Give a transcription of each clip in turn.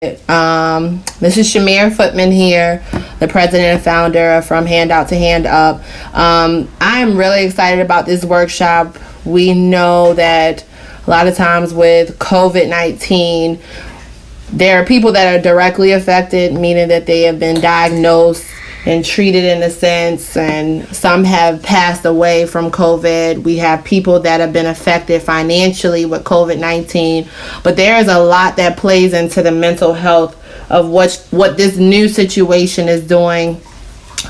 This is Shamir Footman here, the president and founder From Handout to Hand Up. I'm really excited about this workshop. We know that a lot of times with COVID-19, there are people that are directly affected, meaning that they have been diagnosed and treated in a sense, and some have passed away from COVID. We have people that have been affected financially with COVID-19, but there is a lot that plays into the mental health of what this new situation is doing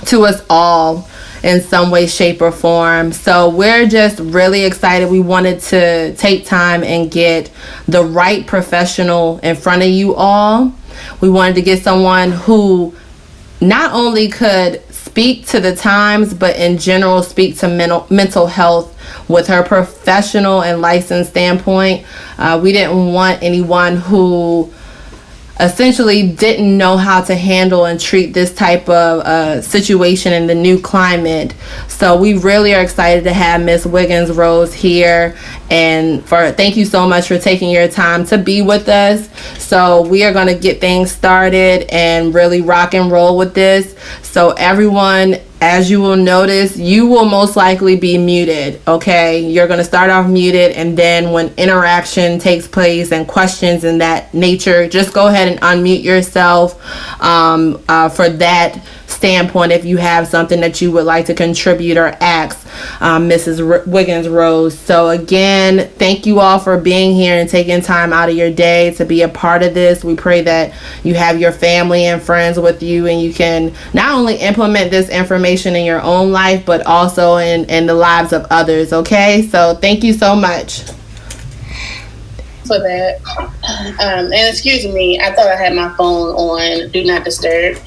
to us all in some way, shape, or form. So we're just really excited. We wanted to take time and get the right professional in front of you all. We wanted to get someone who not only could speak to the times, but in general speak to mental health with her professional and licensed standpoint. We didn't want anyone who essentially didn't know how to handle and treat this type of situation in the new climate. So we really are excited to have Miss Wiggins-Rose here, and thank you so much for taking your time to be with us. So we are going to get things started and really rock and roll with this. So everyone, as you will notice, you will most likely be muted, okay? You're going to start off muted, and then when interaction takes place and questions in that nature, just go ahead and unmute yourself for that standpoint if you have something that you would like to contribute or ask Mrs. Wiggins-Rose. So again, thank you all for being here and taking time out of your day to be a part of this. We pray that you have your family and friends with you, and you can not only implement this information in your own life, but also in the lives of others. Okay, so thank you so much for that. And excuse me, I thought I had my phone on Do Not Disturb.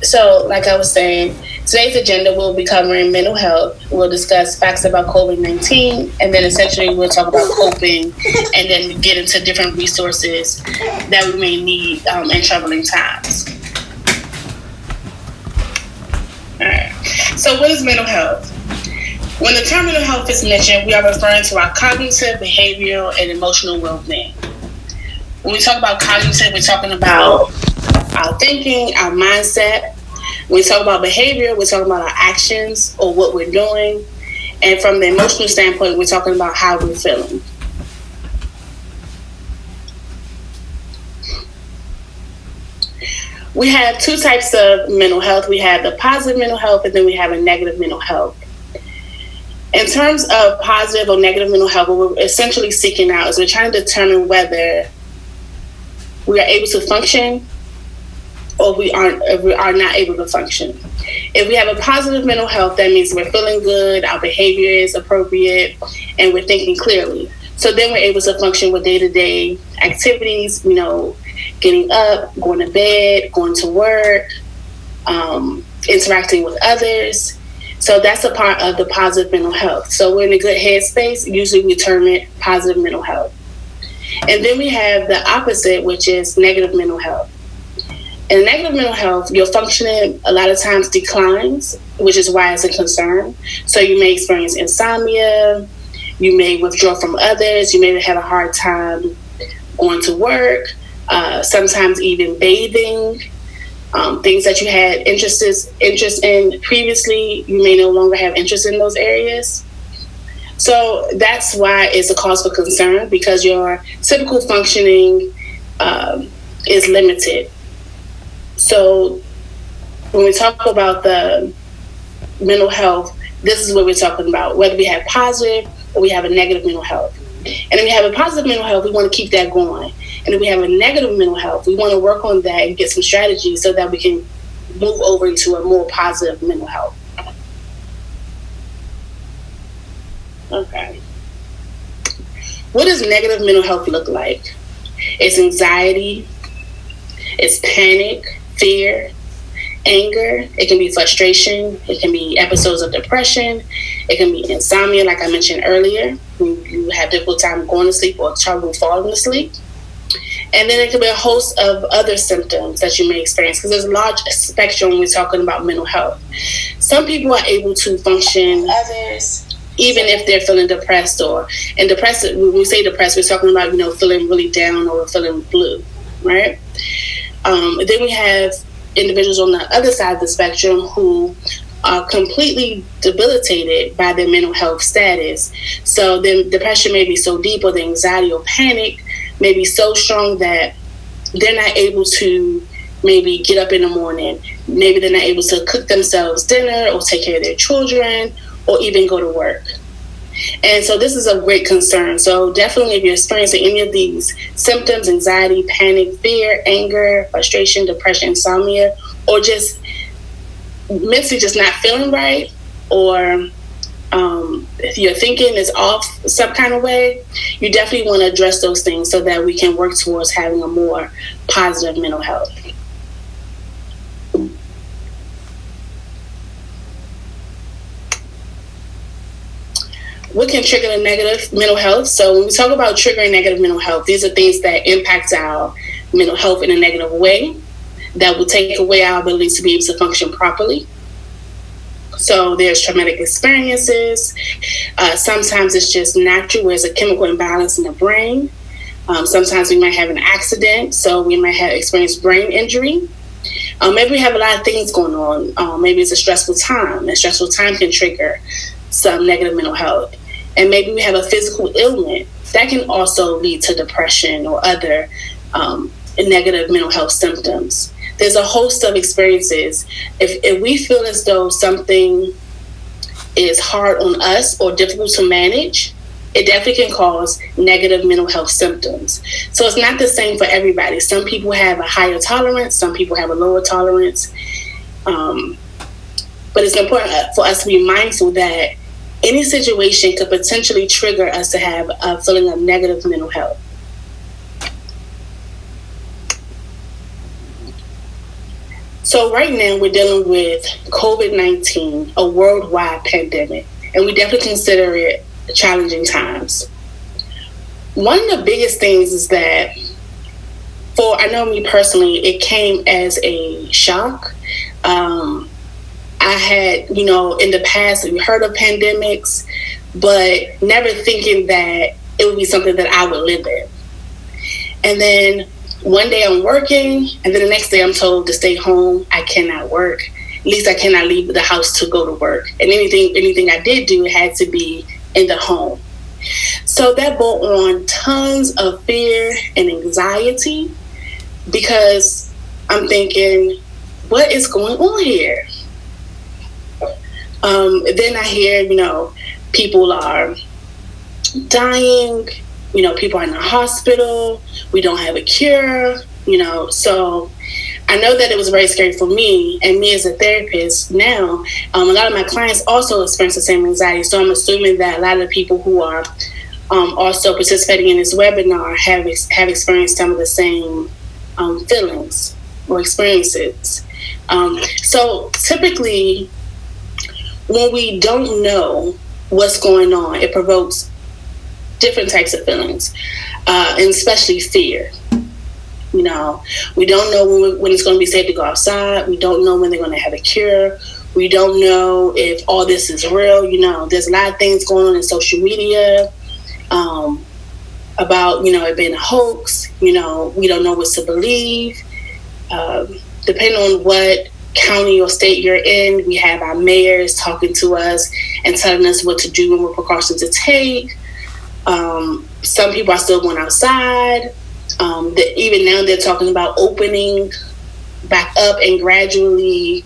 So like I was saying, today's agenda will be covering mental health. We'll discuss facts about COVID-19, and then essentially we'll talk about coping, and then get into different resources that we may need in troubling times. All right. So what is mental health? When the term mental health is mentioned, we are referring to our cognitive, behavioral, and emotional well-being. When we talk about cognitive, we're talking about our thinking, our mindset. When we talk about behavior, we're talking about our actions or what we're doing. And from the emotional standpoint, we're talking about how we're feeling. We have two types of mental health. We have the positive mental health, and then we have a negative mental health. In terms of positive or negative mental health, what we're essentially seeking out is we're trying to determine whether we are able to function or we are not able to function. If we have a positive mental health, that means we're feeling good, our behavior is appropriate, and we're thinking clearly. So then we're able to function with day-to-day activities, getting up, going to bed, going to work, interacting with others. So that's a part of the positive mental health. So we're in a good headspace. Usually we term it positive mental health. And then we have the opposite, which is negative mental health. In negative mental health, your functioning a lot of times declines, which is why it's a concern. So you may experience insomnia, you may withdraw from others, you may have a hard time going to work, sometimes even bathing. Things that you had interest in previously, you may no longer have interest in those areas. So that's why it's a cause for concern, because your typical functioning is limited. So when we talk about the mental health, this is what we're talking about, whether we have positive or we have a negative mental health. And if we have a positive mental health, we want to keep that going. And if we have a negative mental health, we want to work on that and get some strategies so that we can move over into a more positive mental health. Okay. What does negative mental health look like? It's anxiety, it's panic, fear, anger. It can be frustration. It can be episodes of depression. It can be insomnia, like I mentioned earlier. You have difficult time going to sleep or trouble falling asleep. And then it could be a host of other symptoms that you may experience, because there's a large spectrum when we're talking about mental health. Some people are able to function, others, even if they're feeling depressed. When we say depressed, we're talking about, feeling really down or feeling blue. right? Then we have individuals on the other side of the spectrum who are completely debilitated by their mental health status. So the depression may be so deep, or the anxiety or panic may be so strong that they're not able to maybe get up in the morning. Maybe they're not able to cook themselves dinner or take care of their children or even go to work. And so this is a great concern. So definitely, if you're experiencing any of these symptoms, anxiety, panic, fear, anger, frustration, depression, insomnia, or just mentally just not feeling right, or if your thinking is off some kind of way, you definitely want to address those things so that we can work towards having a more positive mental health. What can trigger the negative mental health? So when we talk about triggering negative mental health, these are things that impact our mental health in a negative way, that will take away our ability to be able to function properly. So there's traumatic experiences. Sometimes it's just natural, where there's a chemical imbalance in the brain. Sometimes we might have an accident, so we might have experienced brain injury. Maybe we have a lot of things going on. Maybe it's a stressful time. A stressful time can trigger some negative mental health. And maybe we have a physical ailment that can also lead to depression or other negative mental health symptoms. There's a host of experiences. If we feel as though something is hard on us or difficult to manage, it definitely can cause negative mental health symptoms. So it's not the same for everybody. Some people have a higher tolerance, some people have a lower tolerance. But it's important for us to be mindful that any situation could potentially trigger us to have a feeling of negative mental health. So right now we're dealing with COVID-19, a worldwide pandemic, and we definitely consider it challenging times. One of the biggest things is that, I know me personally, it came as a shock. I had, in the past, we heard of pandemics, but never thinking that it would be something that I would live in. And then one day I'm working, and then the next day I'm told to stay home. I cannot work. At least I cannot leave the house to go to work. And anything I did do had to be in the home. So that brought on tons of fear and anxiety, because I'm thinking, what is going on here? Then I hear, people are dying, people are in the hospital, we don't have a cure, so I know that it was very scary for me, and me as a therapist now, a lot of my clients also experience the same anxiety, so I'm assuming that a lot of the people who are also participating in this webinar have experienced some of the same feelings or experiences. So typically, when we don't know what's going on, it provokes different types of feelings, and especially fear. We don't know when it's going to be safe to go outside. We don't know when they're going to have a cure. We don't know if all this is real. There's a lot of things going on in social media about, it being a hoax. We don't know what to believe. Depending on what county or state you're in, we have our mayors talking to us and telling us what to do and what precautions to take. Some people are still going outside. Even now they're talking about opening back up and gradually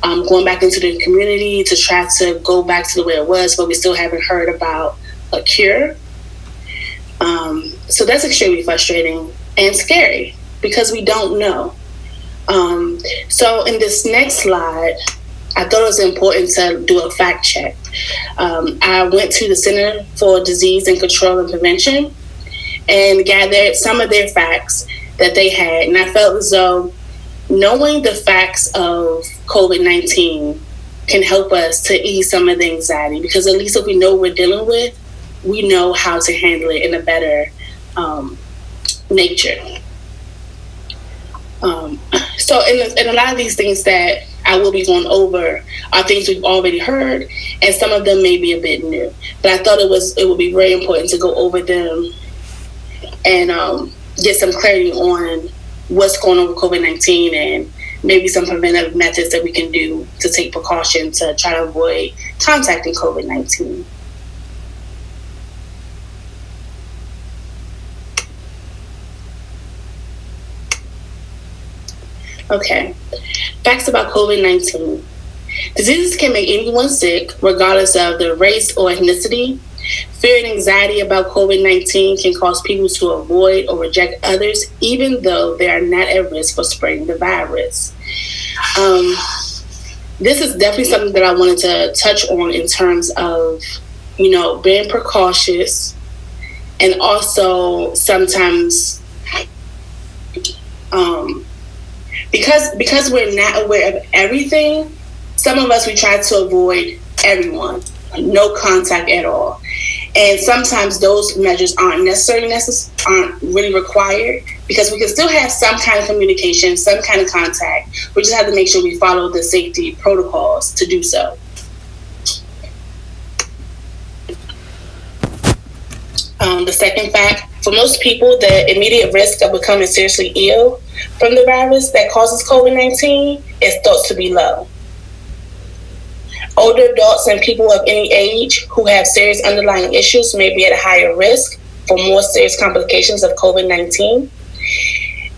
going back into the community to try to go back to the way it was, but we still haven't heard about a cure. So that's extremely frustrating and scary because we don't know. So in this next slide, I thought it was important to do a fact check. I went to the Center for Disease and Control and Prevention and gathered some of their facts that they had. And I felt as though knowing the facts of COVID-19 can help us to ease some of the anxiety, because at least if we know what we're dealing with, we know how to handle it in a better nature. So in a lot of these things that I will be going over are things we've already heard, and some of them may be a bit new. But I thought it would be very important to go over them and get some clarity on what's going on with COVID-19 and maybe some preventive methods that we can do to take precaution to try to avoid contacting COVID-19. Okay, facts about COVID-19. Diseases can make anyone sick, regardless of their race or ethnicity. Fear and anxiety about COVID-19 can cause people to avoid or reject others, even though they are not at risk for spreading the virus. This is definitely something that I wanted to touch on in terms of, being precautious, and also sometimes, because we're not aware of everything, some of us, we try to avoid everyone, no contact at all. And sometimes those measures aren't really required, because we can still have some kind of communication, some kind of contact. We just have to make sure we follow the safety protocols to do so. The second fact, for most people, the immediate risk of becoming seriously ill from the virus that causes COVID-19 is thought to be low. Older adults and people of any age who have serious underlying issues may be at a higher risk for more serious complications of COVID-19.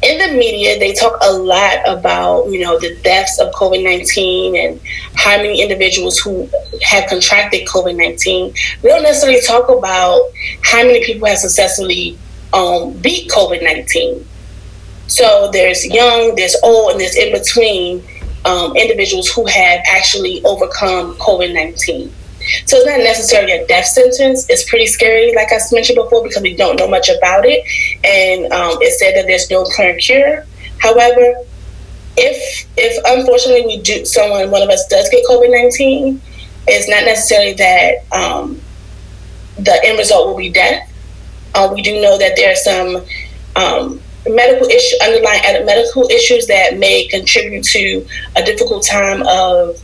In the media, they talk a lot about, the deaths of COVID-19 and how many individuals who have contracted COVID-19. They don't necessarily talk about how many people have successfully beat COVID-19. So there's young, there's old, and there's in between individuals who have actually overcome COVID-19. So it's not necessarily a death sentence. It's pretty scary, like I mentioned before, because we don't know much about it. And it's said that there's no current cure. However, if unfortunately one of us does get COVID-19, it's not necessarily that the end result will be death. We do know that there are some underlying medical issues that may contribute to a difficult time of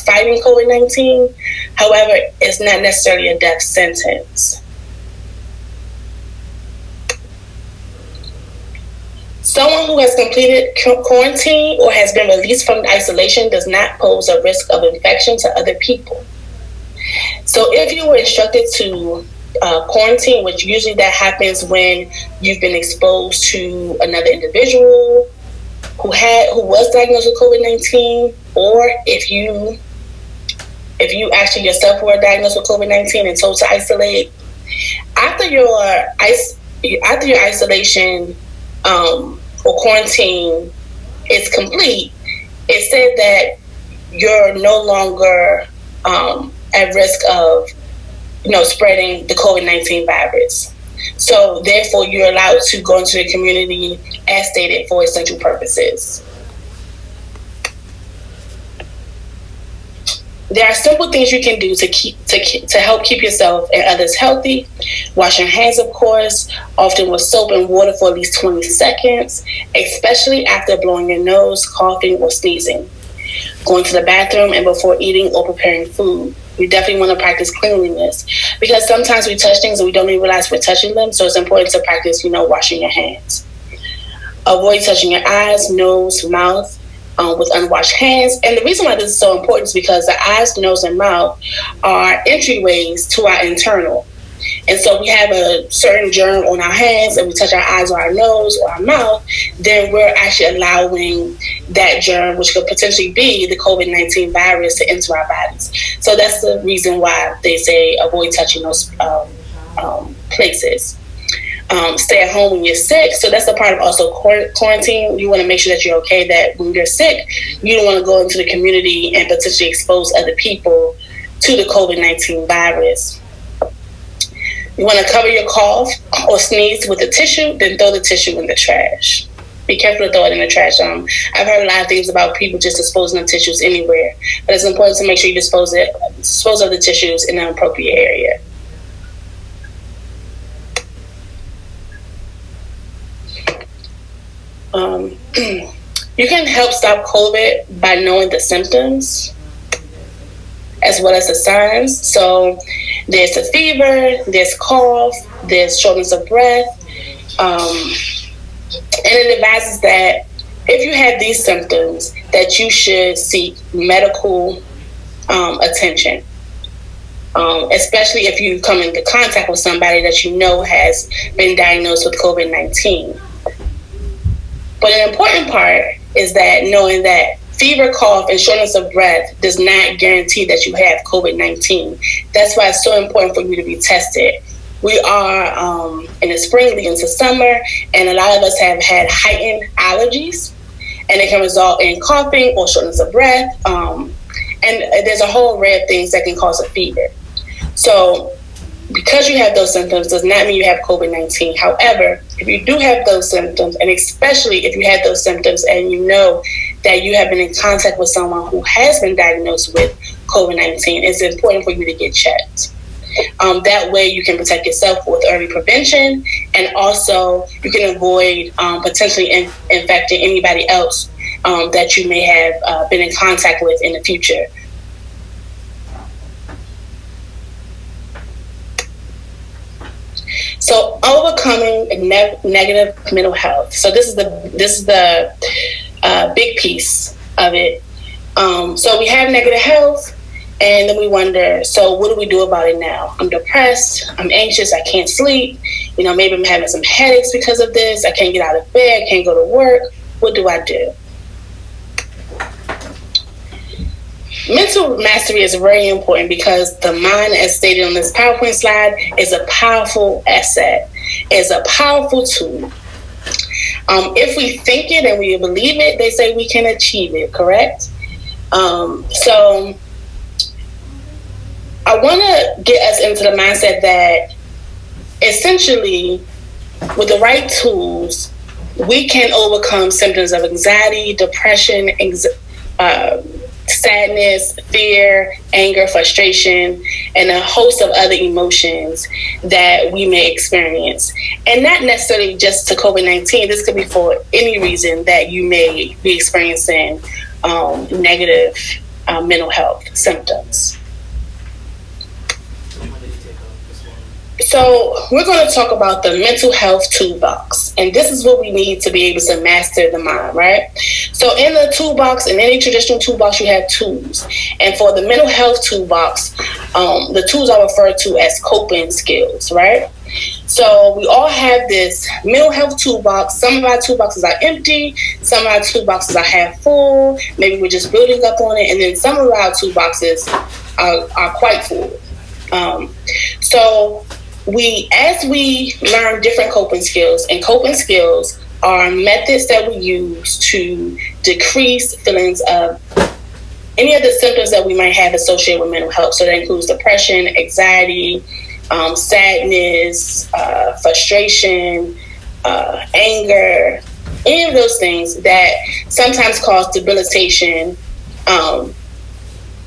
fighting COVID-19. However, it's not necessarily a death sentence. Someone who has completed quarantine or has been released from isolation does not pose a risk of infection to other people. So if you were instructed to quarantine, which usually that happens when you've been exposed to another individual who was diagnosed with COVID-19, or if you actually yourself were diagnosed with COVID-19 and told to isolate, after your isolation or quarantine is complete, it said that you're no longer at risk of spreading the COVID-19 virus. So therefore, you're allowed to go into the community as stated for essential purposes. There are simple things you can do to help keep yourself and others healthy. Wash your hands, of course, often with soap and water for at least 20 seconds, especially after blowing your nose, coughing, or sneezing. Going to the bathroom and before eating or preparing food. We definitely want to practice cleanliness, because sometimes we touch things and we don't even realize we're touching them. So it's important to practice, washing your hands. Avoid touching your eyes, nose, mouth with unwashed hands. And the reason why this is so important is because the eyes, nose, and mouth are entryways to our internal. And so we have a certain germ on our hands and we touch our eyes or our nose or our mouth, then we're actually allowing that germ, which could potentially be the COVID-19 virus, to enter our bodies. So that's the reason why they say avoid touching those places. Stay at home when you're sick. So that's a part of also quarantine. You want to make sure that you're okay, that when you're sick, you don't want to go into the community and potentially expose other people to the COVID-19 virus. You want to cover your cough or sneeze with a tissue, then throw the tissue in the trash. Be careful to throw it in the trash. I've heard a lot of things about people just disposing of tissues anywhere, but it's important to make sure you dispose of the tissues in an appropriate area. You can help stop COVID by knowing the symptoms as well as the signs. So there's a fever, there's cough, there's shortness of breath, And it advises that if you have these symptoms, that you should seek medical attention, especially if you come into contact with somebody that you know has been diagnosed with COVID-19. But an important part is that knowing that fever, cough, and shortness of breath does not guarantee that you have COVID-19. That's why it's so important for you to be tested. We are in the spring leading into summer, and a lot of us have had heightened allergies, and it can result in coughing or shortness of breath. And there's a whole array of things that can cause a fever. So because you have those symptoms does not mean you have COVID-19. However, if you do have those symptoms, and especially if you have those symptoms and you know that you have been in contact with someone who has been diagnosed with COVID-19, it's important for you to get checked. That way you can protect yourself with early prevention, and also you can avoid potentially infecting anybody else that you may have been in contact with in the future. So overcoming negative mental health. So this is the big piece of it. So we have negative health, and then we wonder, so what do we do about it now? I'm depressed, I'm anxious, I can't sleep, maybe I'm having some headaches because of this, I can't get out of bed, I can't go to work. What do I do? Mental mastery is very important because the mind, as stated on this PowerPoint slide, is a powerful asset, is a powerful tool. If we think it and we believe it, they say we can achieve it, correct? So I want to get us into the mindset that essentially with the right tools, we can overcome symptoms of anxiety, depression, sadness, fear, anger, frustration, and a host of other emotions that we may experience. And not necessarily just to COVID-19. This could be for any reason that you may be experiencing negative mental health symptoms. So we're going to talk about the mental health toolbox, and this is what we need to be able to master the mind, right? So in the toolbox, in any traditional toolbox, you have tools. And for the mental health toolbox, the tools are referred to as coping skills, right? So we all have this mental health toolbox. Some of our toolboxes are empty. Some of our toolboxes are half full. Maybe we're just building up on it. And then some of our toolboxes are quite full. So as we learn different coping skills, and coping skills are methods that we use to decrease feelings of any of the symptoms that we might have associated with mental health. So that includes depression, anxiety, sadness, frustration, anger, any of those things that sometimes cause debilitation.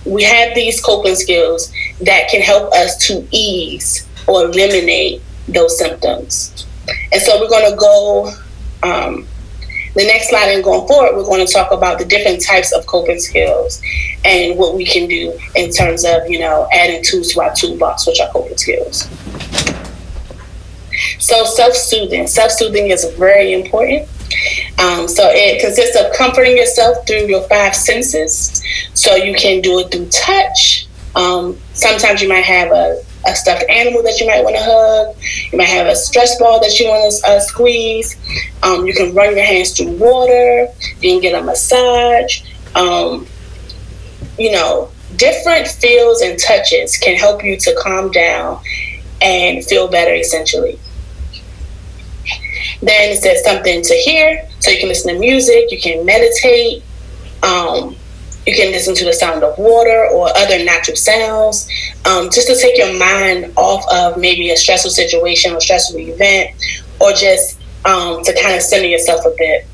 We have these coping skills that can help us to ease or eliminate those symptoms. And so we're going to go, the next slide and going forward, we're going to talk about the different types of coping skills and what we can do in terms of, adding tools to our toolbox, which are coping skills. So self-soothing is very important. So it consists of comforting yourself through your 5 senses. So you can do it through touch. Sometimes you might have a stuffed animal that you might want to hug. You might have a stress ball that you want to squeeze. You can run your hands through water. You can get a massage. Different feels and touches can help you to calm down and feel better, essentially. Then it says something to hear. So you can listen to music. You can meditate. You can listen to the sound of water or other natural sounds, just to take your mind off of maybe a stressful situation or stressful event, or just to kind of center yourself a bit.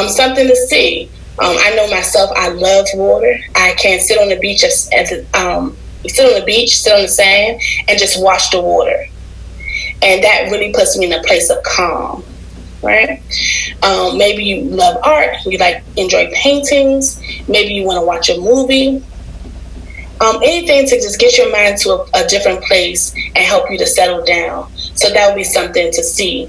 Something to see. I know myself, I love water. I can sit on the beach, sit on the sand, and just watch the water. And that really puts me in a place of calm. Right? Maybe you love art, you enjoy paintings, maybe you want to watch a movie. Anything to just get your mind to a different place and help you to settle down. So that would be something to see.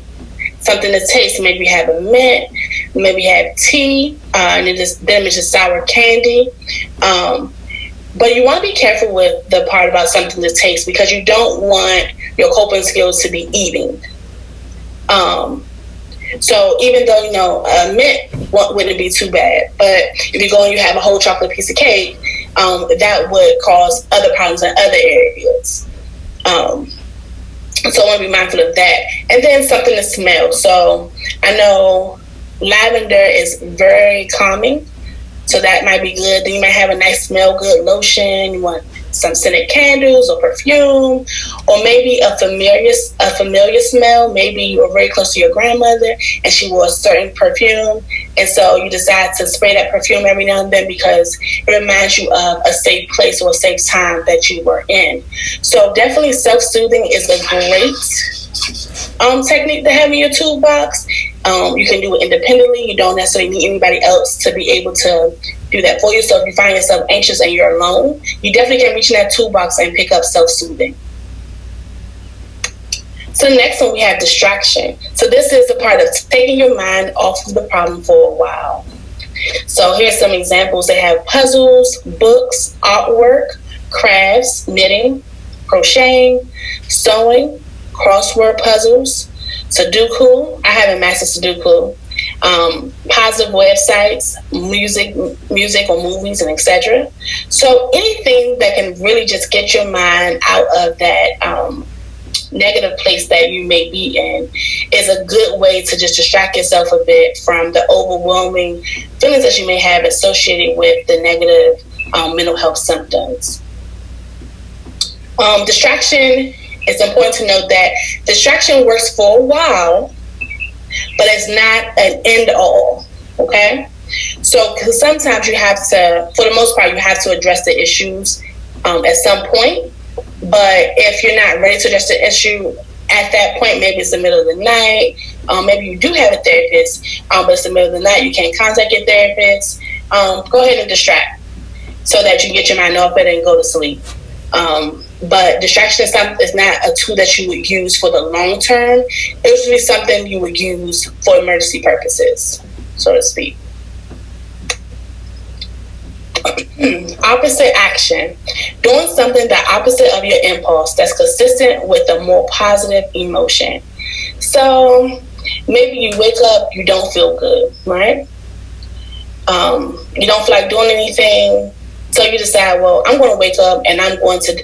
Something to taste. Maybe you have a mint, maybe you have tea, and then it's just sour candy. But you want to be careful with the part about something to taste, because you don't want your coping skills to be eating. So even though, a mint wouldn't be too bad, but if you go and you have a whole chocolate piece of cake, that would cause other problems in other areas. So I want to be mindful of that. And then something to smell. So I know lavender is very calming, so that might be good. Then you might have a nice smell good lotion. You want some scented candles or perfume, or maybe a familiar smell. Maybe you were very close to your grandmother and she wore a certain perfume, and so you decide to spray that perfume every now and then because it reminds you of a safe place or a safe time that you were in. So definitely self-soothing is a great technique to have in your toolbox. You can do it independently. You don't necessarily need anybody else to be able to do that for you. So if you find yourself anxious and you're alone, you definitely can reach in that toolbox and pick up self-soothing. So next one, we have distraction. So this is the part of taking your mind off of the problem for a while. So here's some examples. They have puzzles, books, artwork, crafts, knitting, crocheting, sewing, crossword puzzles, Sudoku. I haven't mastered Sudoku. Positive websites, music or movies, and etc. So anything that can really just get your mind out of that negative place that you may be in is a good way to just distract yourself a bit from the overwhelming feelings that you may have associated with the negative mental health symptoms. Distraction, it's important to note that distraction works for a while, but it's not an end all, okay? So, because sometimes you have to, for the most part, you have to address the issues at some point. But if you're not ready to address the issue at that point, maybe it's the middle of the night, maybe you do have a therapist, but it's the middle of the night, you can't contact your therapist, go ahead and distract so that you can get your mind off it and go to sleep. But distraction is not a tool that you would use for the long term. It would be something you would use for emergency purposes, so to speak. Opposite action. Doing something the opposite of your impulse that's consistent with a more positive emotion. So maybe you wake up, you don't feel good, right? You don't feel like doing anything. So you decide, well, I'm going to wake up and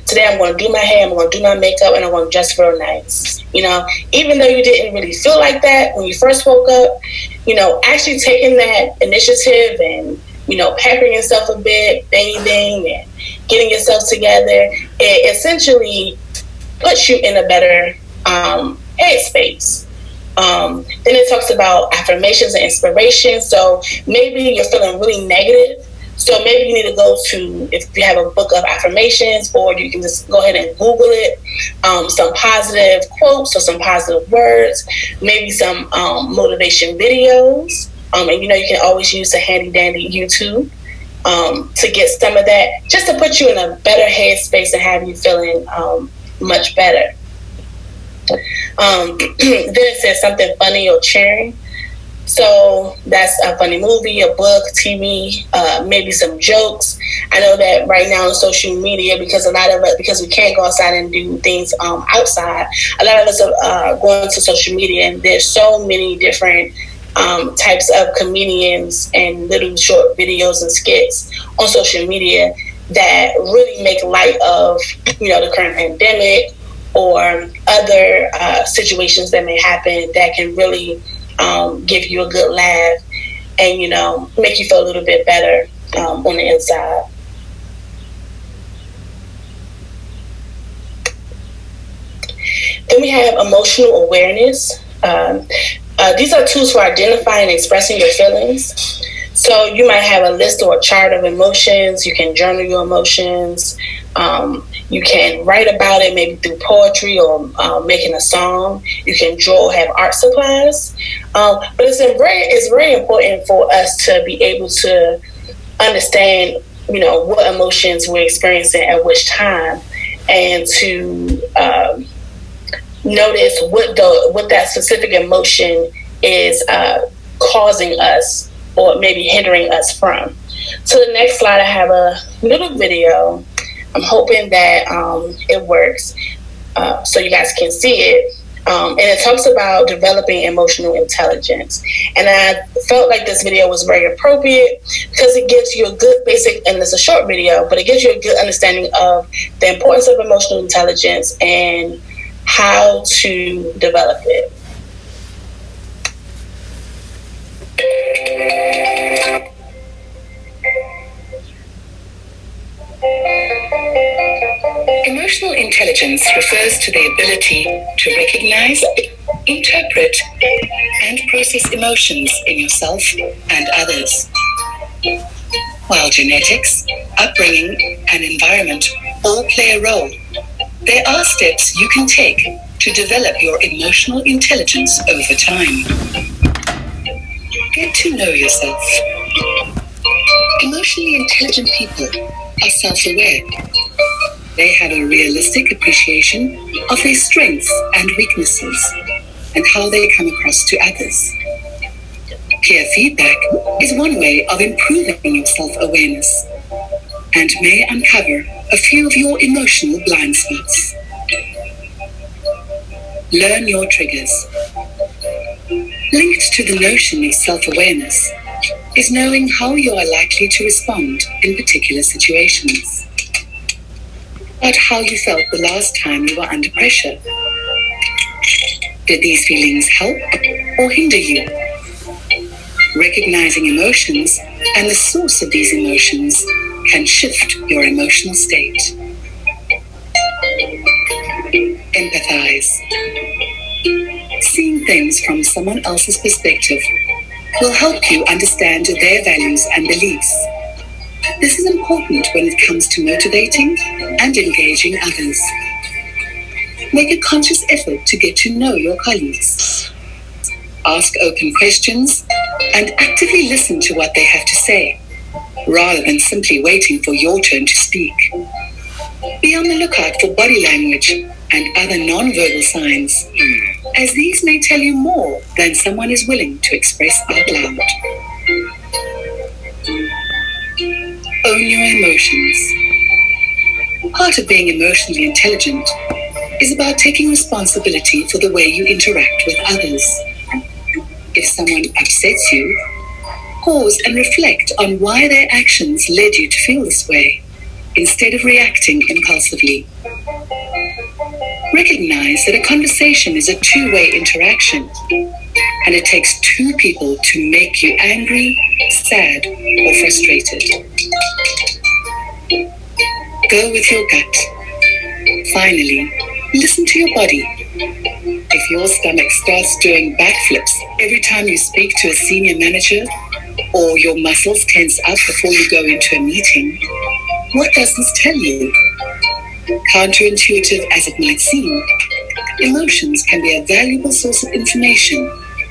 today I'm going to do my hair, I'm going to do my makeup, and I'm going to dress real nice. Even though you didn't really feel like that when you first woke up, actually taking that initiative and, peppering yourself a bit, bathing and getting yourself together, it essentially puts you in a better headspace. Then it talks about affirmations and inspiration. So maybe you're feeling really negative. So maybe you need to go to, if you have a book of affirmations, or you can just go ahead and Google it, some positive quotes or some positive words, maybe some motivation videos. And you can always use the handy dandy YouTube to get some of that, just to put you in a better headspace and have you feeling much better. Then it says something funny or cheering. So that's a funny movie, a book, TV, maybe some jokes. I know that right now on social media, because we can't go outside and do things outside, a lot of us are going to social media, and there's so many different types of comedians and little short videos and skits on social media that really make light of, the current pandemic or other situations that may happen that can really give you a good laugh and, make you feel a little bit better on the inside. Then we have emotional awareness. These are tools for identifying and expressing your feelings. So you might have a list or a chart of emotions. You can journal your emotions. You can write about it, maybe through poetry or making a song. You can draw or have art supplies. But it's very important for us to be able to understand, what emotions we're experiencing at which time, and to notice what that specific emotion is causing us or maybe hindering us from. So the next slide, I have a little video. I'm hoping that it works so you guys can see it. And it talks about developing emotional intelligence. And I felt like this video was very appropriate because it gives you a good basic, and it's a short video, but it gives you a good understanding of the importance of emotional intelligence and how to develop it. Emotional intelligence refers to the ability to recognize, interpret, and process emotions in yourself and others. While genetics, upbringing, and environment all play a role, there are steps you can take to develop your emotional intelligence over time. Get to know yourself. Emotionally intelligent people are self-aware. They have a realistic appreciation of their strengths and weaknesses and how they come across to others. Peer feedback is one way of improving your self-awareness and may uncover a few of your emotional blind spots. Learn your triggers. Linked to the notion of self-awareness is knowing how you are likely to respond in particular situations. About how you felt the last time you were under pressure. Did these feelings help or hinder you? Recognizing emotions and the source of these emotions can shift your emotional state. Empathize. Seeing things from someone else's perspective will help you understand their values and beliefs. This is important when it comes to motivating and engaging others. Make a conscious effort to get to know your colleagues. Ask open questions and actively listen to what they have to say, rather than simply waiting for your turn to speak. Be on the lookout for body language and other non-verbal signs, as these may tell you more than someone is willing to express out loud. Own your emotions. Part of being emotionally intelligent is about taking responsibility for the way you interact with others. If someone upsets you, pause and reflect on why their actions led you to feel this way, instead of reacting impulsively. Recognize that a conversation is a two-way interaction, and it takes two people to make you angry, sad, or frustrated. Go with your gut. Finally, listen to your body. If your stomach starts doing backflips every time you speak to a senior manager, or your muscles tense up before you go into a meeting, what does this tell you? Counterintuitive as it might seem, emotions can be a valuable source of information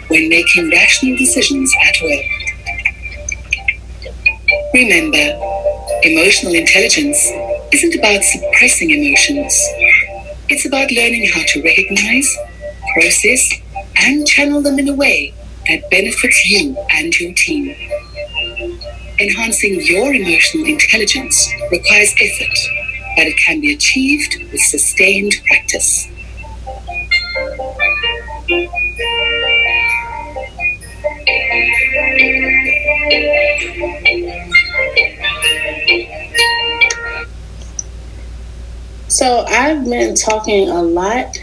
when making rational decisions at work. Remember, emotional intelligence isn't about suppressing emotions. It's about learning how to recognize, process, and channel them in a way that benefits you and your team. Enhancing your emotional intelligence requires effort, but it can be achieved with sustained practice. So I've been talking a lot.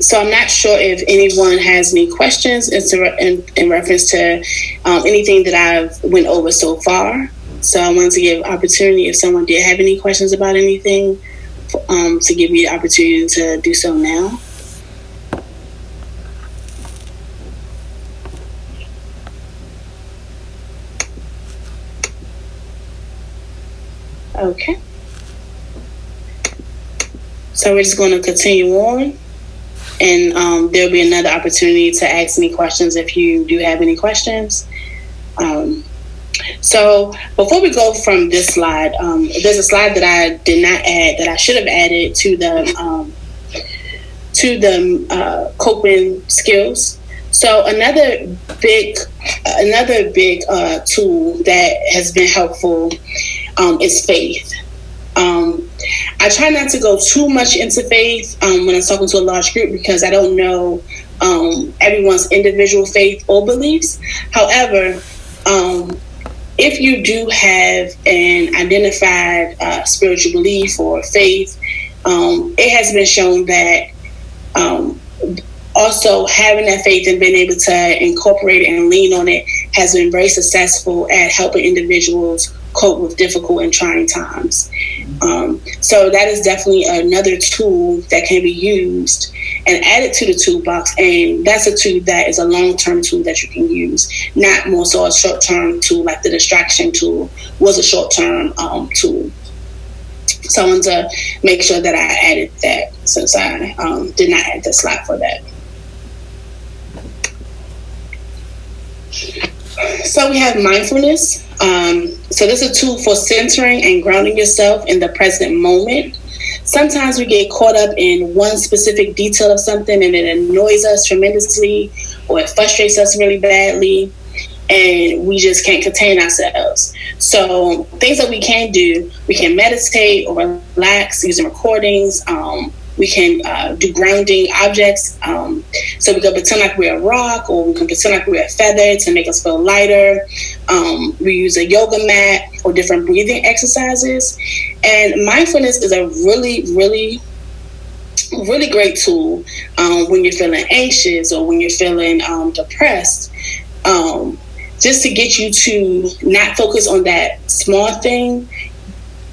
So I'm not sure if anyone has any questions in reference to anything that I've went over so far. So I wanted to give opportunity if someone did have any questions about anything, to give me the opportunity to do so now. Okay. So we're just going to continue on, and there'll be another opportunity to ask me questions if you do have any questions. So before we go from this slide, there's a slide that I did not add that I should have added to to the coping skills. So another big tool that has been helpful is faith. I try not to go too much into faith when I'm talking to a large group, because I don't know everyone's individual faith or beliefs. However, if you do have an identified spiritual belief or faith, it has been shown that also having that faith and being able to incorporate it and lean on it has been very successful at helping individuals cope with difficult and trying times. So that is definitely another tool that can be used and added to the toolbox. And that's a tool that is a long-term tool that you can use, not more so a short-term tool like the distraction tool was a short-term tool. So I wanted to make sure that I added that, since I did not add the slide for that. So we have mindfulness. So this is a tool for centering and grounding yourself in the present moment. Sometimes we get caught up in one specific detail of something and it annoys us tremendously, or it frustrates us really badly, and we just can't contain ourselves. So things that we can do, we can meditate or relax using recordings. We can do grounding objects. So we can pretend like we're a rock, or we can pretend like we're a feather to make us feel lighter. We use a yoga mat or different breathing exercises. And mindfulness is a really, really, really great tool when you're feeling anxious or when you're feeling depressed. Just to get you to not focus on that small thing.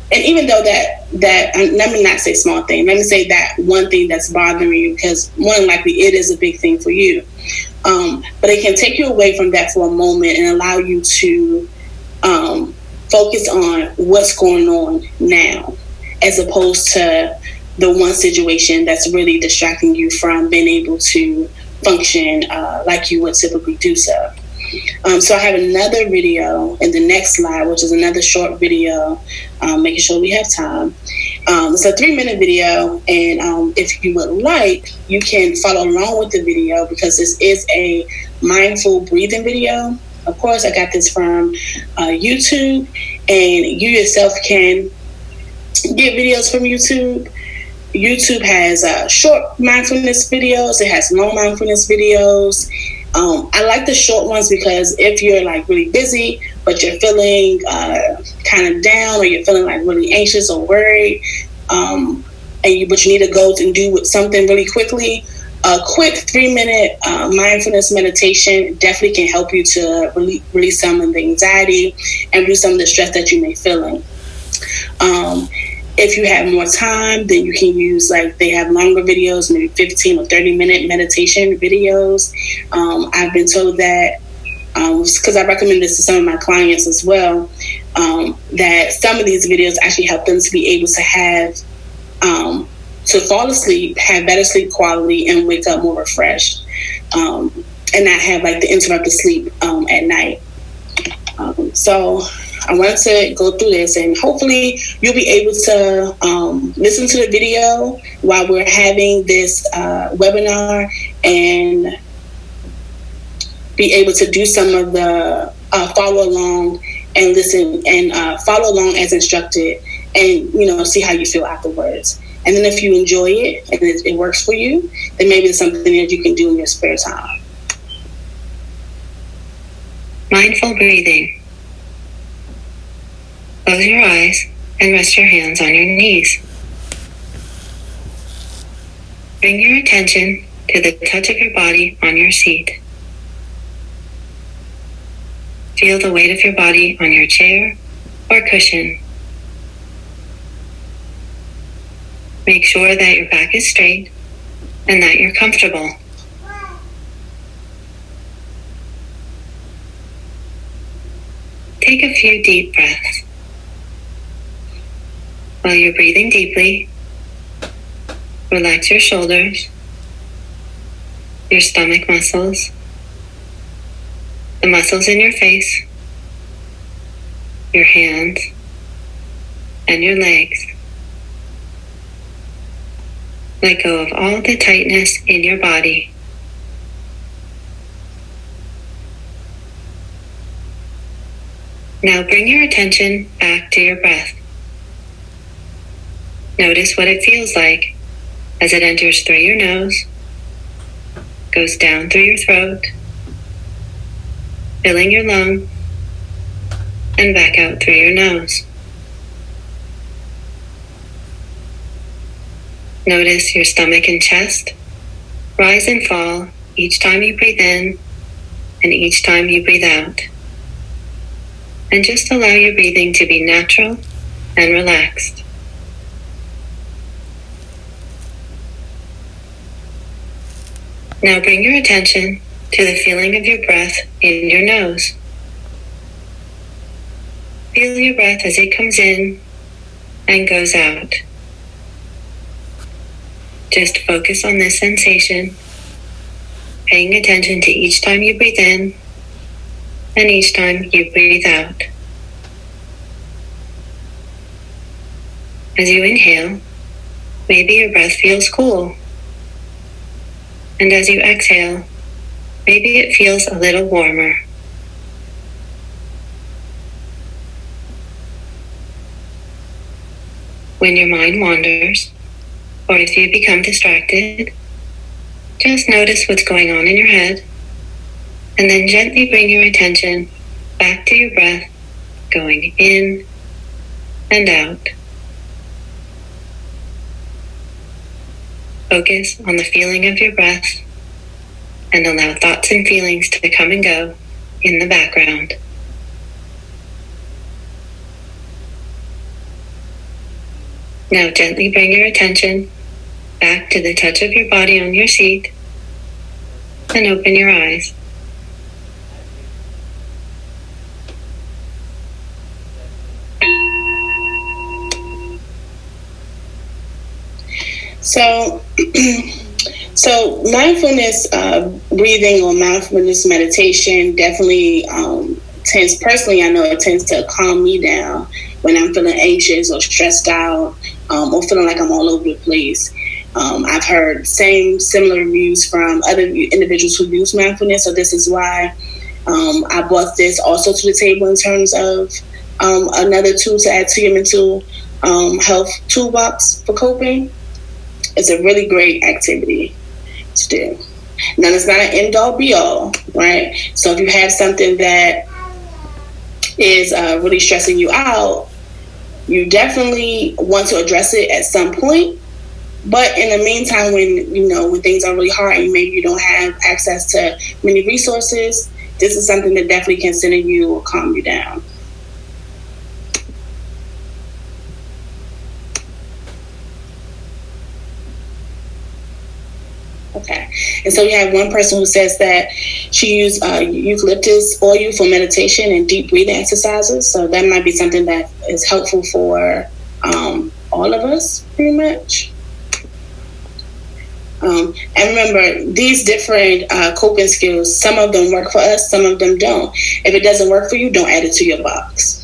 And even though that let me not say small thing, let me say that one thing that's bothering you, because more than likely it is a big thing for you. But it can take you away from that for a moment and allow you to focus on what's going on now, as opposed to the one situation that's really distracting you from being able to function like you would typically do so. So I have another video in the next slide, which is another short video, making sure we have time. It's a 3-minute video, and if you would like, you can follow along with the video, because this is a mindful breathing video. Of course, I got this from YouTube, and you yourself can get videos from YouTube. YouTube has short mindfulness videos. It has long mindfulness videos. I like the short ones because if you're like really busy, but you're feeling kind of down, or you're feeling like really anxious or worried, but you need to go and do something really quickly, a quick 3-minute mindfulness meditation definitely can help you to release some of the anxiety and reduce some of the stress that you may feel. If you have more time, then you can use, like, they have longer videos, maybe 15 or 30-minute meditation videos. I've been told that, because I recommend this to some of my clients as well, that some of these videos actually help them to be able to have, to fall asleep, have better sleep quality, and wake up more refreshed, and not have, like, the interrupted sleep at night. So I wanted to go through this, and hopefully you'll be able to listen to the video while we're having this webinar, and be able to do some of the follow along and listen and follow along as instructed, and see how you feel afterwards. And then if you enjoy it and it works for you, then maybe it's something that you can do in your spare time. Mindful breathing. Close your eyes and rest your hands on your knees. Bring your attention to the touch of your body on your seat. Feel the weight of your body on your chair or cushion. Make sure that your back is straight and that you're comfortable. Take a few deep breaths. While you're breathing deeply, relax your shoulders, your stomach muscles, the muscles in your face, your hands, and your legs. Let go of all the tightness in your body. Now bring your attention back to your breath. Notice what it feels like as it enters through your nose, goes down through your throat, filling your lung, and back out through your nose. Notice your stomach and chest rise and fall each time you breathe in and each time you breathe out. And just allow your breathing to be natural and relaxed. Now bring your attention to the feeling of your breath in your nose. Feel your breath as it comes in and goes out. Just focus on this sensation, paying attention to each time you breathe in and each time you breathe out. As you inhale, maybe your breath feels cool. And as you exhale, maybe it feels a little warmer. When your mind wanders, or if you become distracted, just notice what's going on in your head, and then gently bring your attention back to your breath, going in and out. Focus on the feeling of your breath and allow thoughts and feelings to come and go in the background. Now gently bring your attention back to the touch of your body on your seat and open your eyes. So mindfulness breathing or mindfulness meditation definitely tends, personally, I know it tends to calm me down when I'm feeling anxious or stressed out or feeling like I'm all over the place. I've heard similar reviews from other individuals who use mindfulness, so this is why I brought this also to the table in terms of another tool to add to your mental health toolbox for coping. It's a really great activity to do. Now, it's not an end-all, be-all, right? So if you have something that is really stressing you out, you definitely want to address it at some point. But in the meantime, when things are really hard and maybe you don't have access to many resources, this is something that definitely can center you or calm you down. Okay. And so you have one person who says that she used eucalyptus oil for meditation and deep breathing exercises. So that might be something that is helpful for all of us, pretty much. And remember, these different coping skills, some of them work for us, some of them don't. If it doesn't work for you, don't add it to your box.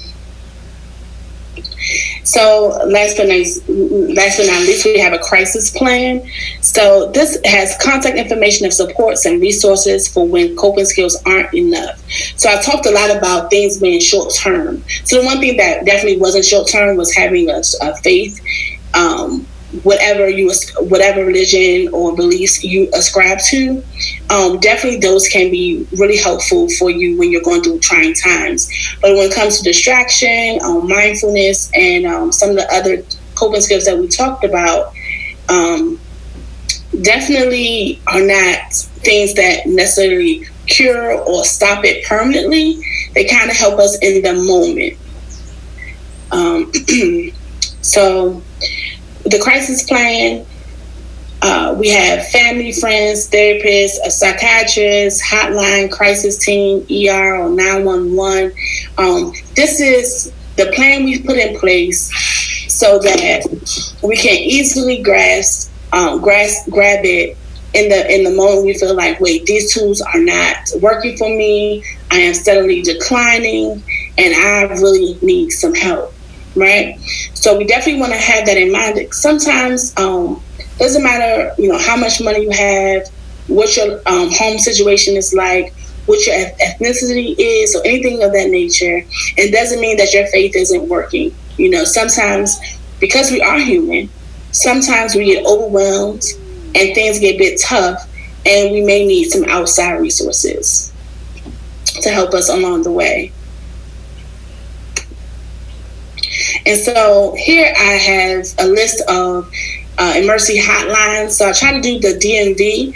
So last but not least, we have a crisis plan. So this has contact information of supports and resources for when coping skills aren't enough. So I talked a lot about things being short term. So the one thing that definitely wasn't short term was having a faith. Whatever religion or beliefs you ascribe to, definitely those can be really helpful for you when you're going through trying times. But when it comes to distraction, mindfulness, and some of the other coping skills that we talked about, definitely are not things that necessarily cure or stop it permanently. They kind of help us in the moment. So the crisis plan, we have family, friends, therapists, a psychiatrist, hotline, crisis team, ER, or 911. This is the plan we've put in place so that we can easily grab it in the moment we feel like, wait, these tools are not working for me. I am steadily declining, and I really need some help. Right? So we definitely want to have that in mind. Sometimes Doesn't matter, how much money you have, what your home situation is like, what your ethnicity is, or anything of that nature. It doesn't mean that your faith isn't working. Sometimes, because we are human, sometimes we get overwhelmed and things get a bit tough, and we may need some outside resources to help us along the way. And so here I have a list of emergency hotlines. So I try to do the DMV,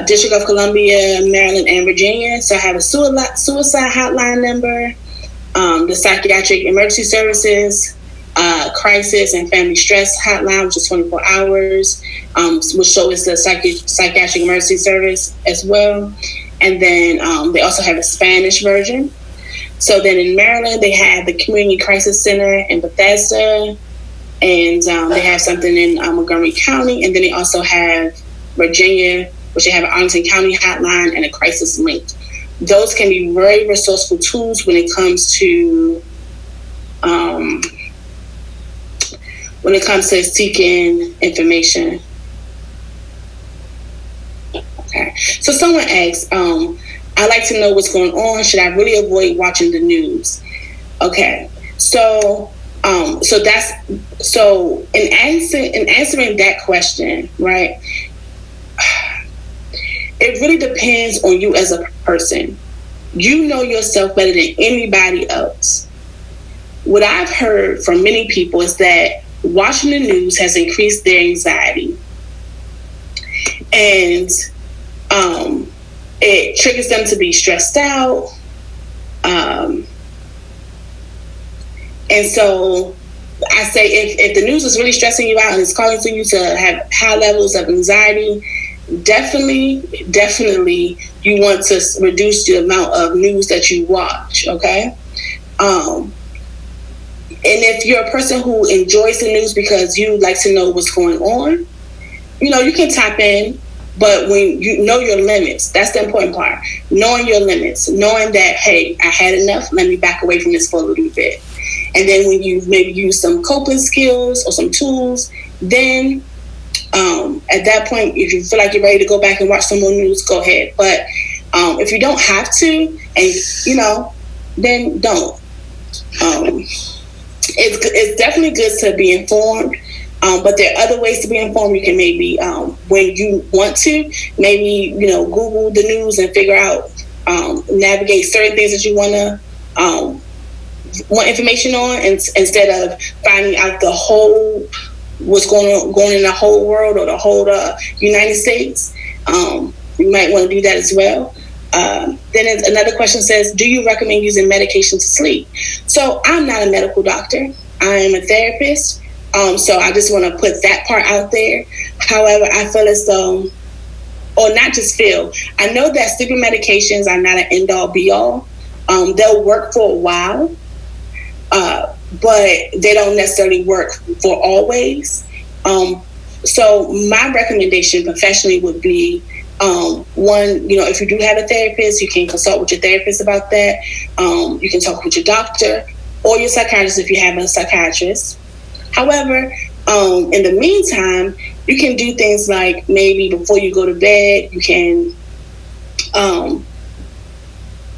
District of Columbia, Maryland, and Virginia. So I have a suicide hotline number, the psychiatric emergency services, crisis and family stress hotline, which is 24 hours, which shows the psychiatric emergency service as well. And then they also have a Spanish version. So then in Maryland, they have the Community Crisis Center in Bethesda, and they have something in Montgomery County. And then they also have Virginia, which they have an Arlington County hotline and a crisis link. Those can be very resourceful tools when it comes to seeking information. Okay. So someone asks, I like to know what's going on. Should I really avoid watching the news? Okay. So in answering that question, right? It really depends on you as a person. You know yourself better than anybody else. What I've heard from many people is that watching the news has increased their anxiety. And it triggers them to be stressed out. And so I say if the news is really stressing you out and it's causing you to have high levels of anxiety, definitely you want to reduce the amount of news that you watch, okay? And if you're a person who enjoys the news because you like to know what's going on, you can tap in, but when you know your limits, that's the important part. Knowing your limits, knowing that, hey, I had enough, let me back away from this for a little bit. And then when you maybe use some coping skills or some tools, then at that point, if you feel like you're ready to go back and watch some more news, go ahead. But if you don't have to, and then don't. It's definitely good to be informed, but there are other ways to be informed. You can maybe, when you want to, maybe Google the news and figure out, navigate certain things that you want information on, and instead of finding out the whole what's going in the whole world or the whole United States. You might want to do that as well. Then another question says, do you recommend using medication to sleep? So I'm not a medical doctor. I am a therapist. So I just want to put that part out there. However, I feel as though, or not just feel, I know that sleeping medications are not an end-all be-all. They'll work for a while, but they don't necessarily work for always. So my recommendation professionally would be, one, if you do have a therapist, you can consult with your therapist about that. You can talk with your doctor or your psychiatrist if you have a psychiatrist. However, in the meantime, you can do things like maybe before you go to bed, you can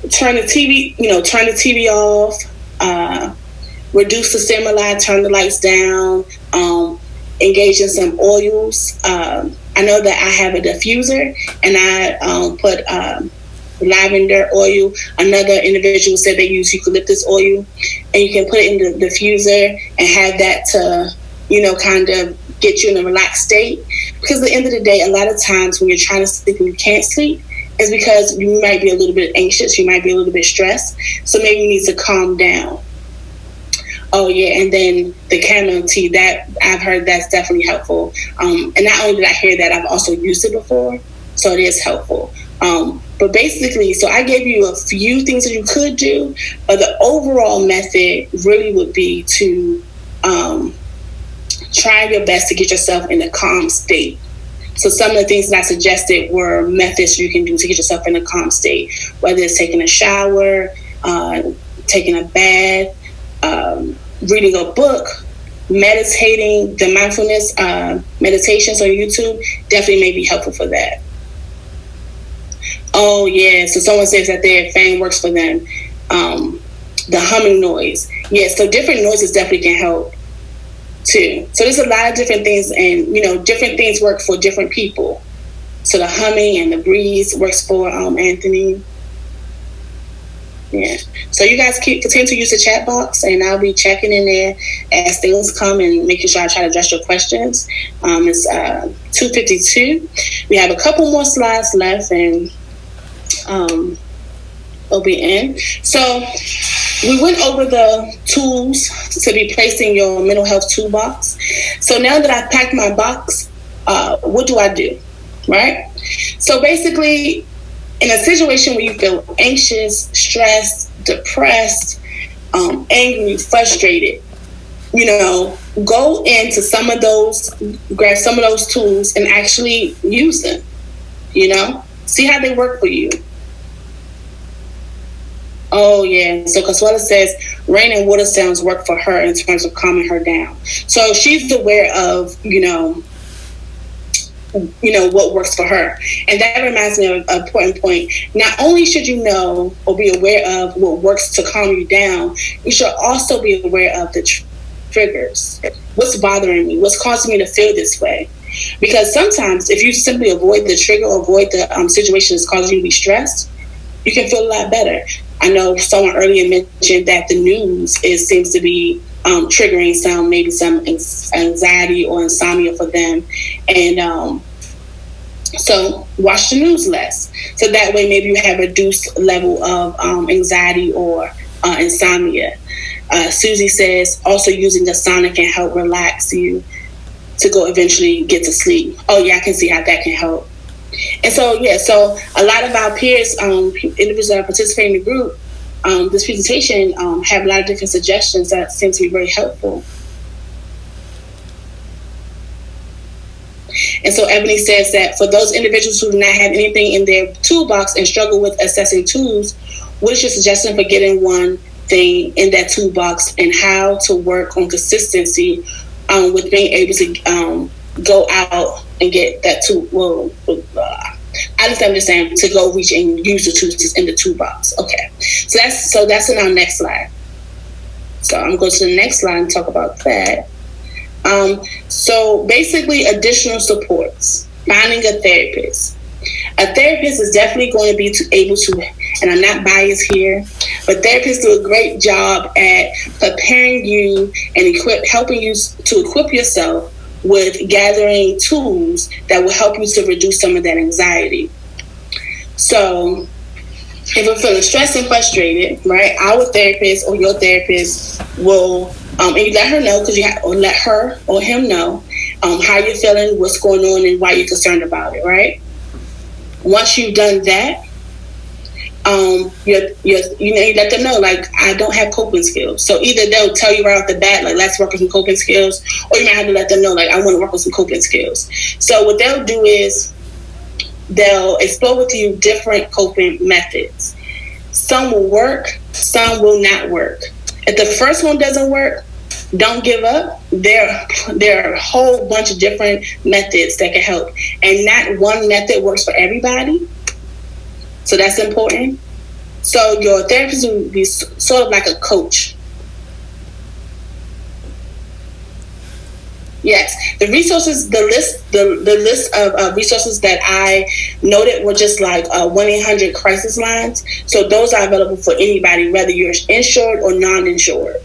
turn the TV off, reduce the stimuli, turn the lights down, engage in some oils. I know that I have a diffuser, and I put lavender oil. Another individual said they use eucalyptus oil, and you can put it in the diffuser and have that to, kind of get you in a relaxed state. Because at the end of the day, a lot of times when you're trying to sleep and you can't sleep, it's because you might be a little bit anxious, you might be a little bit stressed. So maybe you need to calm down. Oh yeah, and then the chamomile tea, that I've heard that's definitely helpful. And not only did I hear that, I've also used it before, so it is helpful. But basically, so I gave you a few things that you could do, but the overall method really would be to try your best to get yourself in a calm state. So some of the things that I suggested were methods you can do to get yourself in a calm state, whether it's taking a shower, taking a bath, reading a book, meditating, the mindfulness meditations on YouTube definitely may be helpful for that. Oh yeah, so someone says that their fan works for them. The humming noise. Yeah, so different noises definitely can help too. So there's a lot of different things, and different things work for different people. So the humming and the breeze works for Anthony. Yeah. So you guys continue to use the chat box, and I'll be checking in there as things come and making sure I try to address your questions. It's 2:52. We have a couple more slides left, and it'll be in. So we went over the tools to be placed in your mental health toolbox. So now that I've packed my box, what do I do? Right? So basically, in a situation where you feel anxious, stressed, depressed, angry, frustrated, go into some of those, grab some of those tools and actually use them. See how they work for you. Oh yeah, so Consuela says rain and water sounds work for her in terms of calming her down. So she's aware of, what works for her. And that reminds me of an important point. Not only should you know or be aware of what works to calm you down, you should also be aware of the triggers. What's bothering me? What's causing me to feel this way? Because sometimes if you simply avoid the trigger or avoid the situation that's causing you to be stressed, you can feel a lot better. I know someone earlier mentioned that the news seems to be triggering some anxiety or insomnia for them. And so watch the news less. So that way maybe you have a reduced level of anxiety or insomnia. Susie says also using the sauna can help relax you to go eventually get to sleep. Oh yeah, I can see how that can help. And so, so a lot of our peers, individuals that are participating in the group, this presentation have a lot of different suggestions that seem to be very helpful. And so Ebony says that for those individuals who do not have anything in their toolbox and struggle with assessing tools, what is your suggestion for getting one thing in that toolbox and how to work on consistency with being able to go out and get that tool? Well, I just understand to go reach and use the tools in the toolbox. Okay, so that's in our next slide. So I'm going to the next slide and talk about that. So basically, additional supports. Finding a therapist. A therapist is definitely going to be able to, and I'm not biased here, but therapists do a great job at preparing you and helping you to equip yourself with gathering tools that will help you to reduce some of that anxiety. So if you're feeling stressed and frustrated, right, our therapist or your therapist will, and you let her know, or let her or him know how you're feeling, what's going on, and why you're concerned about it, right? Once you've done that, you let them know, like, I don't have coping skills. So either they'll tell you right off the bat, like, let's work on some coping skills, or you might have to let them know, like, I want to work on some coping skills. So what they'll do is they'll explore with you different coping methods. Some will work, some will not work. If the first one doesn't work, don't give up. There are a whole bunch of different methods that can help. And not one method works for everybody. So that's important. So your therapist will be sort of like a coach. Yes, the resources, the list of resources that I noted were just like 1-800 crisis lines. So those are available for anybody, whether you're insured or non-insured.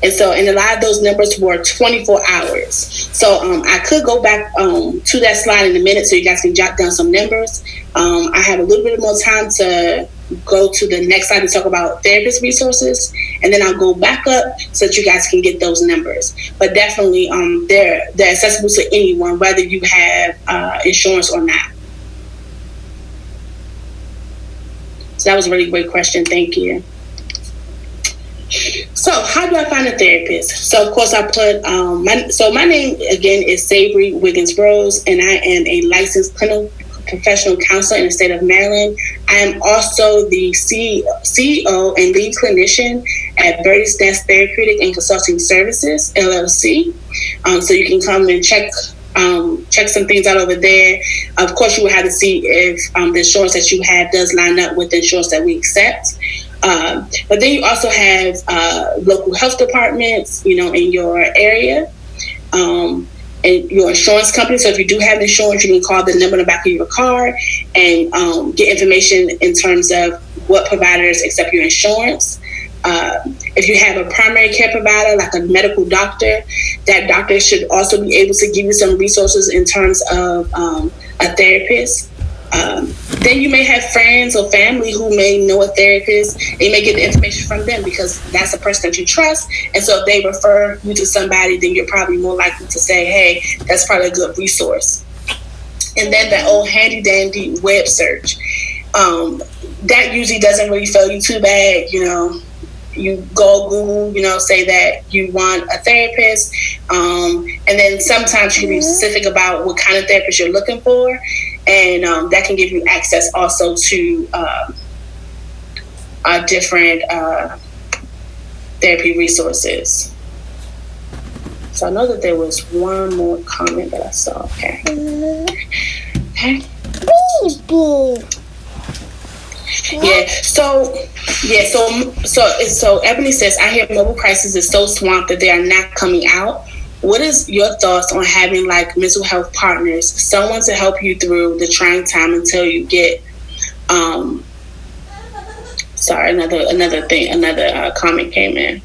And so, and a lot of those numbers were 24 hours. So I could go back to that slide in a minute so you guys can jot down some numbers. I have a little bit more time to go to the next slide to talk about therapist resources, and then I'll go back up so that you guys can get those numbers. But definitely, they're accessible to anyone, whether you have insurance or not. So that was a really great question. Thank you. So how do I find a therapist? So of course I put my name again is Sabrie Wiggins-Rose, and I am a licensed clinical professional counselor in the state of Maryland. I am also the CEO and lead clinician at Birdie's Nest Therapeutic and Consulting Services, LLC. So you can come and check some things out over there. Of course, you will have to see if the insurance that you have does line up with the insurance that we accept. But then you also have local health departments, in your area, and your insurance company. So if you do have insurance, you can call the number in the back of your car and get information in terms of what providers accept your insurance. If you have a primary care provider, like a medical doctor, that doctor should also be able to give you some resources in terms of a therapist. Then you may have friends or family who may know a therapist. You may get the information from them because that's a person that you trust. And so if they refer you to somebody, then you're probably more likely to say, hey, that's probably a good resource. And then the old handy dandy web search. That usually doesn't really fail you too bad. You go Google, say that you want a therapist. And then sometimes you can be specific about what kind of therapist you're looking for. And that can give you access also to different therapy resources. So I know that there was one more comment that I saw. Okay. So Ebony says, I hear mobile crisis is so swamped that they are not coming out. What is your thoughts on having like mental health partners, someone to help you through the trying time until you get another comment came in.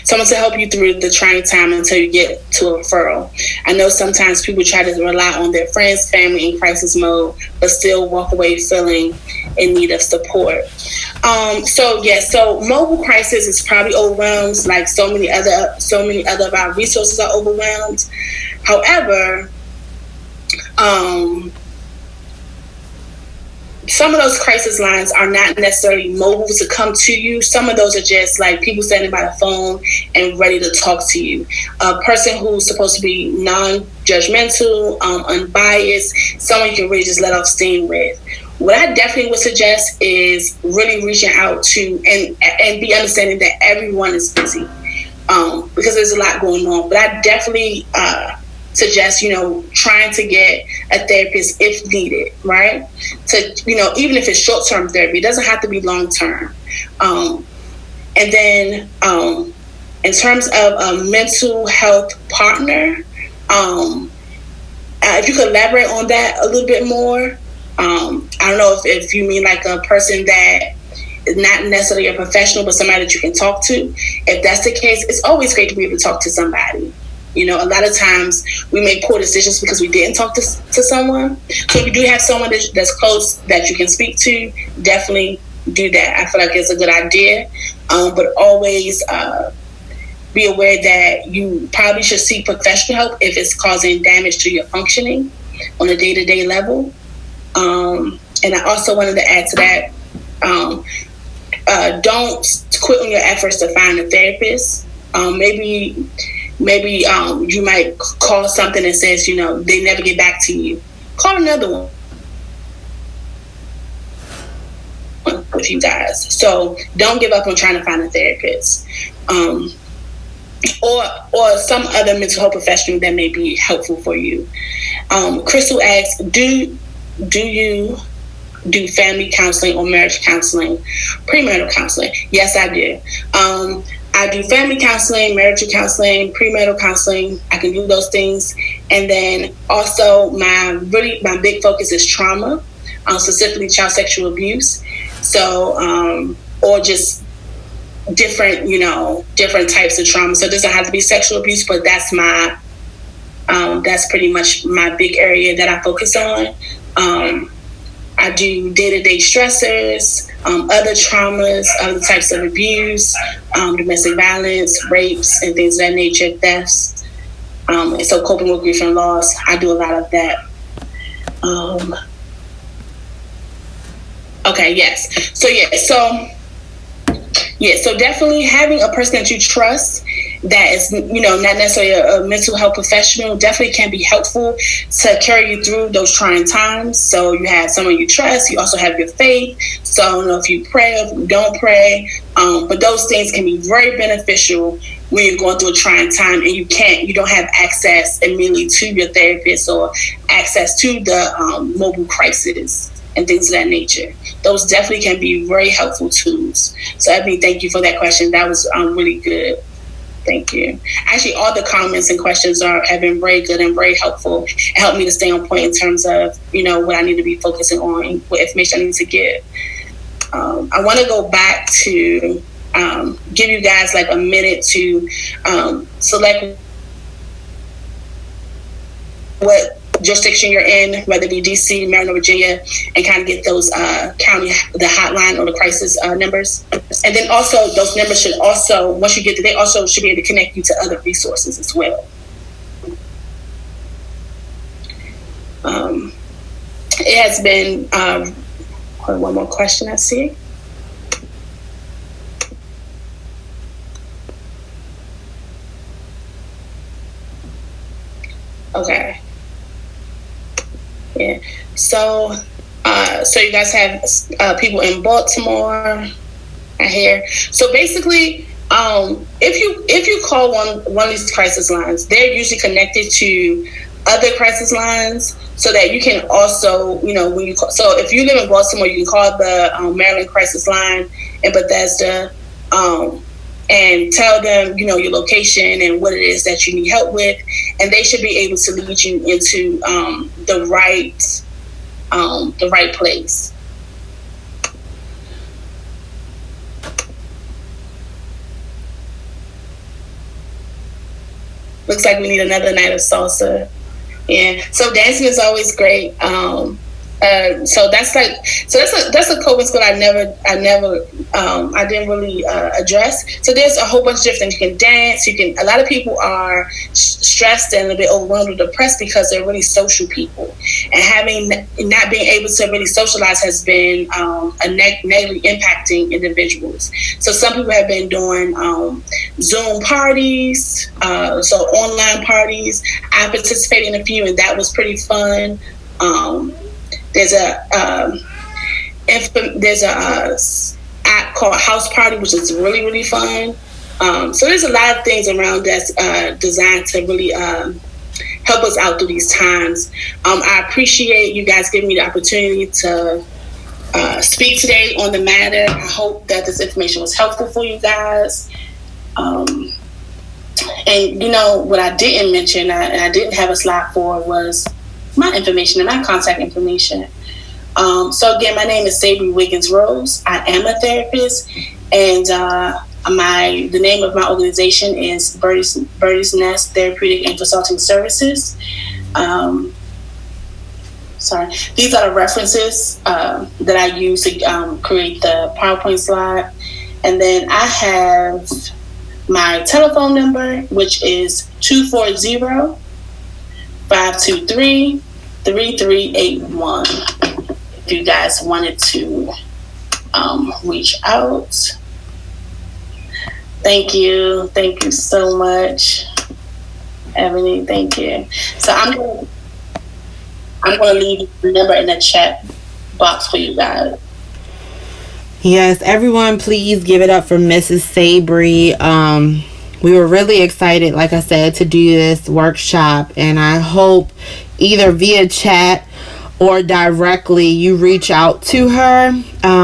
Someone to help you through the trying time until you get to a referral. I know sometimes people try to rely on their friends, family in crisis mode, but still walk away feeling in need of support. So mobile crisis is probably overwhelmed, like so many other of our resources are overwhelmed. However, some of those crisis lines are not necessarily mobile to come to you. Some of those are just like people standing by the phone and ready to talk to you. A person who's supposed to be non-judgmental, unbiased, someone you can really just let off steam with. What I definitely would suggest is really reaching out to and be understanding that everyone is busy because there's a lot going on. But I definitely suggest, trying to get a therapist if needed, right? To, even if it's short-term therapy, it doesn't have to be long-term. And then in terms of a mental health partner, if you could elaborate on that a little bit more. I don't know if you mean like a person that is not necessarily a professional, but somebody that you can talk to. If that's the case, it's always great to be able to talk to somebody. A lot of times we make poor decisions because we didn't talk to someone. So if you do have someone that's close that you can speak to, definitely do that. I feel like it's a good idea. But always be aware that you probably should seek professional help if it's causing damage to your functioning on a day-to-day level. And I also wanted to add to that, don't quit on your efforts to find a therapist. Maybe you might call something that says, they never get back to you. Call another one with you guys. So don't give up on trying to find a therapist. Or some other mental health professional that may be helpful for you. Crystal asks, do you do family counseling or marriage counseling, premarital counseling? Yes, I do. I do family counseling, marital counseling, premarital counseling. I can do those things. And then also my big focus is trauma, specifically child sexual abuse. So, or just different types of trauma. So it doesn't have to be sexual abuse, but that's pretty much my big area that I focus on. I do day-to-day stressors, other traumas, other types of abuse, domestic violence, rapes, and things of that nature, thefts. And so coping with grief and loss, I do a lot of that. Okay, yes. So definitely having a person that you trust that is, not necessarily a mental health professional, definitely can be helpful to carry you through those trying times. So you have someone you trust. You also have your faith. So I don't know if you pray or if you don't pray, but those things can be very beneficial when you're going through a trying time and you don't have access immediately to your therapist or access to the mobile crisis and things of that nature. Those definitely can be very helpful tools. So Ebony, thank you for that question. That was really good. Thank you. Actually, all the comments and questions have been very good and very helpful and helped me to stay on point in terms of, what I need to be focusing on, what information I need to give. I want to go back to give you guys like a minute to select what jurisdiction you're in, whether it be DC, Maryland, or Virginia, and kind of get those the hotline or the crisis numbers. And then also those numbers should also, once you get to, they also should be able to connect you to other resources as well. It has been, one more question I see. Okay. Yeah. So you guys have people in Baltimore. I hear. So basically, if you call one of these crisis lines, they're usually connected to other crisis lines, so that you can also, when you call. So if you live in Baltimore, you can call the Maryland crisis line in Bethesda. And tell them, your location and what it is that you need help with, and they should be able to lead you into the right place. Looks like we need another night of salsa. Yeah. So dancing is always great. So that's a coping skill I didn't really address. So there's a whole bunch of different things. You can dance. A lot of people are stressed and a bit overwhelmed or depressed because they're really social people, and not being able to really socialize has been negatively impacting individuals. So some people have been doing Zoom parties, so online parties. I participated in a few, and that was pretty fun. There's a app called House Party, which is really, really fun. So there's a lot of things around that's designed to really help us out through these times. I appreciate you guys giving me the opportunity to speak today on the matter. I hope that this information was helpful for you guys. And what I didn't mention, I didn't have a slide for, was my information and my contact information. So again, my name is Sabrie Wiggins-Rose. I am a therapist, and the name of my organization is Birdie's Nest Therapeutic and Consulting Services. These are the references that I use to create the PowerPoint slide. And then I have my telephone number, which is 240-523-3381. If you guys wanted to reach out. Thank you so much, Ebony. Thank you. So I'm going to leave the number in the chat box for you guys. Yes, everyone, please give it up for Mrs. Sabrie. We were really excited, like I said, to do this workshop, and I hope either via chat or directly you reach out to her.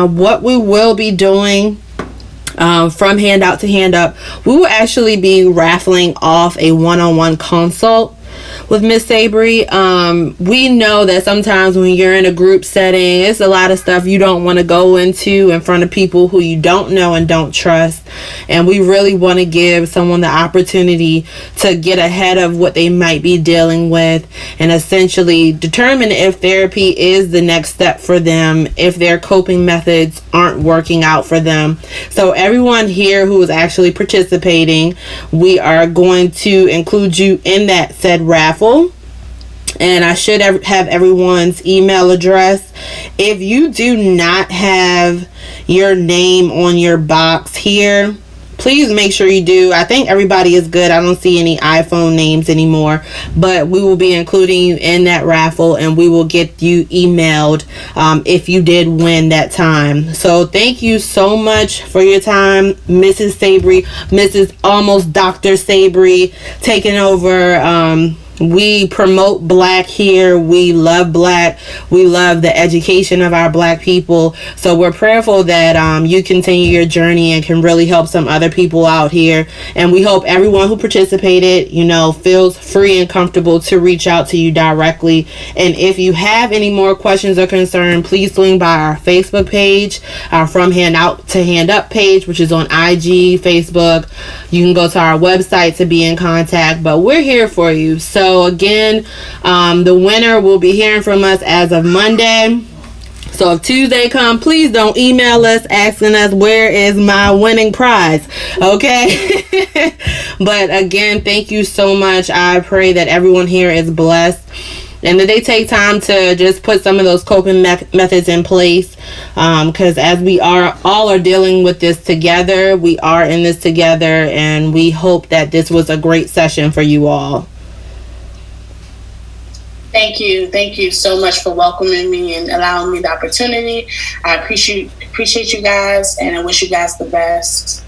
What we will be doing from Handout to Hand Up, we will actually be raffling off a one-on-one consult with Miss Sabrie. We know that sometimes when you're in a group setting, it's a lot of stuff you don't want to go into in front of people who you don't know and don't trust. And we really want to give someone the opportunity to get ahead of what they might be dealing with and essentially determine if therapy is the next step for them, if their coping methods aren't working out for them. So everyone here who is actually participating, we are going to include you in that said raffle. And I should have everyone's email address. If you do not have your name on your box here, please make sure you do. I think everybody is good. I don't see any iPhone names anymore, but we will be including you in that raffle, and we will get you emailed if you did win that time. So thank you so much for your time, Mrs. Sabrie, Mrs. Almost Dr. Sabrie, taking over. We promote Black here. We love Black. We love the education of our Black people. So we're prayerful that you continue your journey and can really help some other people out here. And we hope everyone who participated, feels free and comfortable to reach out to you directly. And if you have any more questions or concern, please swing by our Facebook page, our From Handout to Hand Up page, which is on IG, Facebook. You can go to our website to be in contact, but we're here for you. So again, the winner will be hearing from us as of Monday. So if Tuesday come, please don't email us asking us where is my winning prize, okay? But again, thank you so much. I pray that everyone here is blessed and that they take time to just put some of those coping methods in place, because as we all are dealing with this together, we are in this together, and we hope that this was a great session for you all. Thank you so much for welcoming me and allowing me the opportunity. I appreciate you guys, and I wish you guys the best.